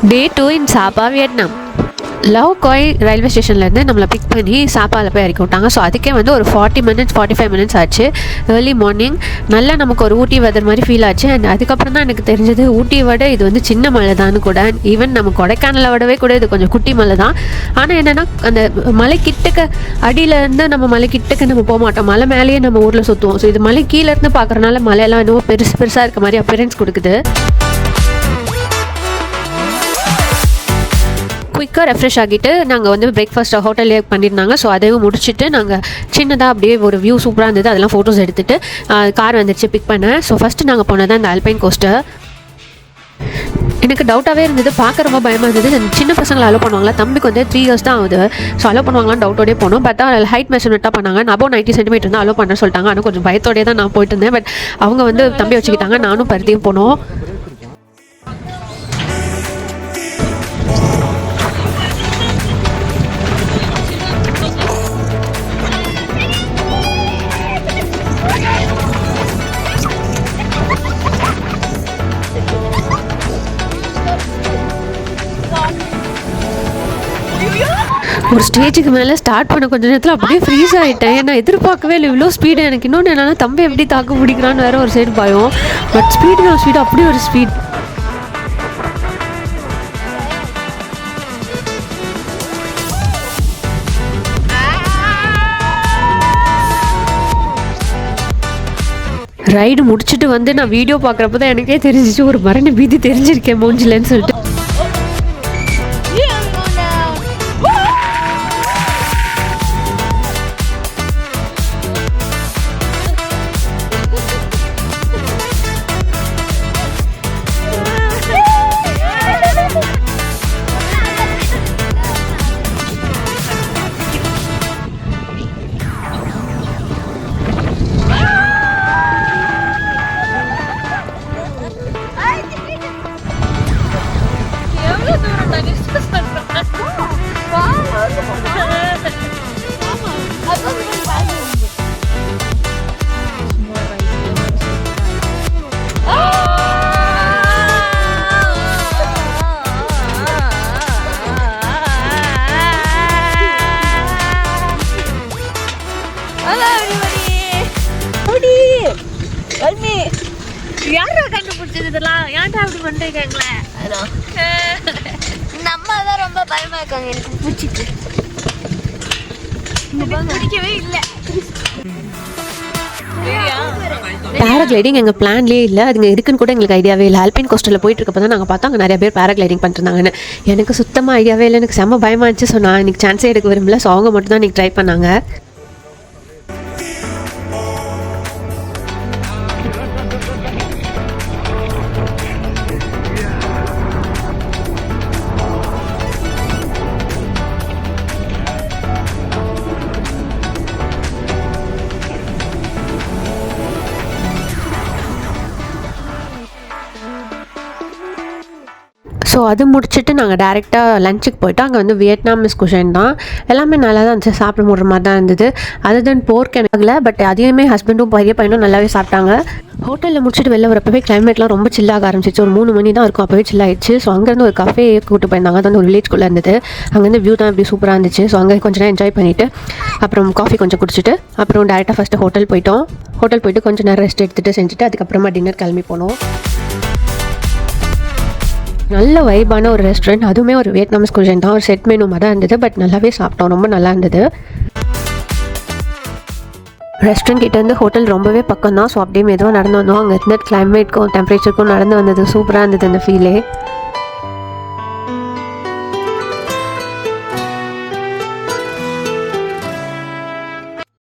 Day 2 in Sapa, Vietnam. Lao Cai railway ஸ்டேஷன்லேருந்து நம்மளை big பண்ணி சாப்பாவில் போய் இறக்கி விட்டாங்க. ஸோ அதுக்கே வந்து ஒரு 45 மினிட்ஸ் ஆச்சு. ஏர்லி மார்னிங் நல்லா நமக்கு ஒரு ஊட்டி வெதர் மாதிரி ஃபீல் ஆச்சு. அண்ட் அதுக்கப்புறம் தான் எனக்கு தெரிஞ்சது ஊட்டியை விட இது வந்து சின்ன மலை தான் கூட. ஈவன் நம்ம கொடைக்கானலை விடவே கூட இது கொஞ்சம் குட்டி மலை தான். ஆனால் என்னென்னா அந்த மலை கிட்டக்க அடியிலேருந்து நம்ம மலை கிட்டக்க நம்ம போக மாட்டோம், மலை மேலேயே நம்ம ஊரில் சுற்றுவோம். ஸோ இது மலை கீழேருந்து பார்க்குறனால மலையெல்லாம் என்னவோ பெருசாக இருக்க மாதிரி அப்பியரன்ஸ் கொடுக்குது. குயிக்காக ரெஃப்ரெஷ் ஆகிட்டு நாங்கள் வந்து பிரேக்ஃபாஸ்ட் ஹோட்டல்லே பண்ணியிருந்தாங்க. ஸோ அதையும் முடிச்சுட்டு நாங்கள் சின்னதாக அப்படியே ஒரு வியூ சூப்பராக இருந்தது, அதெல்லாம் ஃபோட்டோஸ் எடுத்துகிட்டு கார் வந்துடுச்சு பிக் பண்ணேன். ஸோ ஃபஸ்ட்டு நாங்கள் போனது அந்த அல்பைன் கோஸ்டர். எனக்கு டவுட்டாகவே இருந்தது, பார்க்க ரொம்ப பயமாக இருந்தது. சின்ன பசங்களை அலோ பண்ணுவாங்களா, தம்பிக்கு வந்து 3 years தான் ஆகுது. ஸோ அலோ பண்ணுவாங்களான்னு டவுட்டோடே போனோம். பட் அதில் ஹைட் மெஷர்மெண்ட்டாக பண்ணாங்க. அபோவ் 90 cm தான் அலோ பண்ண சொல்லிட்டாங்க. ஆனால் கொஞ்சம் பயத்தோடே தான் நான் போயிட்டு இருந்தேன். பட் அவங்க வந்து தம்பி வச்சுக்கிட்டாங்க, நானும் பருத்தியும் போனோம். ஒரு ஸ்டேஜுக்கு மேலே ஸ்டார்ட் பண்ண கொஞ்சம் நேரத்தில் அப்படியே ஃப்ரீஸ் ஆகிட்டேன். நான் எதிர்பார்க்கவே இல்லை இவ்வளோ ஸ்பீடு. எனக்கு இன்னொன்று என்னென்னா, தம்பி எப்படி தாக்கு பிடிக்கிறான்னு வேறு ஒரு சைடு பயம். பட் ஸ்பீடு அப்படியே ஒரு ஸ்பீட். ரைடு முடிச்சுட்டு வந்து நான் வீடியோ பார்க்குறப்ப தான் எனக்கே தெரிஞ்சிச்சு ஒரு மரண பீதி தெரிஞ்சிருக்கேன் மூஞ்சிலன்னு சொல்லிட்டு. யாரா கண்டுபிடிச்சது இதெல்லாம்? ஏன்டா அப்படி பண்ணிருக்காங்களே? நம்ம தான் ரொம்ப பயமா இருக்காங்க. எனக்கு பிடிச்சிட்டு பிடிக்கவே இல்லை. பேராகிளைடிங் எங்கள் பிளான்லேயே இல்லை, அதுங்க இருக்குன்னு கூட எங்களுக்கு ஐடியாவே இல்லை. அல்பைன் கோஸ்டரில் போயிட்டு இருக்கப்போ தான் நாங்கள் பார்த்தோம் அங்கே நிறைய பேர் பேராகிளைடிங் பண்ணிருந்தாங்கன்னு. எனக்கு சுத்தமாக ஐடியாவே இல்லை, எனக்கு செம்ம பயமாக இருந்துச்சு. ஸோ நான் எனக்கு சான்ஸே எடுக்க விரும்பல. ஸோ அவங்க மட்டும் தான் எனக்கு ட்ரை பண்ணாங்க. ஸோ அது முடிச்சுட்டு நாங்கள் டேரெக்டாக லஞ்சுக்கு போய்ட்டு அங்கே வந்து வியட்நாமிஸ் குஷன் தான். எல்லாமே நல்லா தான் இருந்துச்சு, சாப்பிட முடிற மாதிரி தான் இருந்தது. அது தென் போர்க் எனக்கு பட் அதையுமே ஹஸ்பண்டும் பெரிய பையனும் நல்லாவே சாப்பிட்டாங்க. ஹோட்டலில் முடிச்சுட்டு வெளில வரப்பவே கிளைமேட்லாம் ரொம்ப சில்லாக ஆரம்பிச்சிச்சு. ஒரு 3 மணி தான் இருக்கும், அப்போவே சில்லாகிடுச்சு. ஸோ அங்கேருந்து ஒரு கஃபே கூப்பிட்டு போயிருந்தாங்க. அது வந்து ஒரு வில்லேஜ்குள்ளே இருந்தது. அங்கேருந்து வியூ தான் இப்படி சூப்பராக இருந்துச்சு. ஸோ அங்கே கொஞ்சம் நேரம் என்ஜாய் பண்ணிவிட்டு அப்புறம் காஃபி கொஞ்சம் குடிச்சிட்டு அப்புறம் டேரெக்டாக ஃபஸ்ட்டு ஹோட்டல் போயிட்டோம். ஹோட்டல் போய்ட்டு கொஞ்சம் நேரம் ரெஸ்ட் எடுத்துகிட்டு செஞ்சுட்டு அதுக்கப்புறமா டின்னர் கிளம்பி போனோம். நல்ல வைபான ஒரு ரெஸ்டாரண்ட், அதுவுமே ஒரு வியட்நாமிஸ் குஷன் தான். ஒரு செட் மெனு மாதிரி தான் இருந்தது. பட் நல்லாவே சாப்பிட்டோம், ரொம்ப நல்லா இருந்தது. ரெஸ்டாரண்ட் கிட்டேருந்து ஹோட்டல் ரொம்பவே பக்கம் தான். ஸோ அப்படியே மெதுவாக நடந்து வந்தோம். அங்கே இருந்த கிளைமேட்க்கும் டெம்பரேச்சருக்கும் நடந்து வந்தது சூப்பராக இருந்தது அந்த ஃபீலே.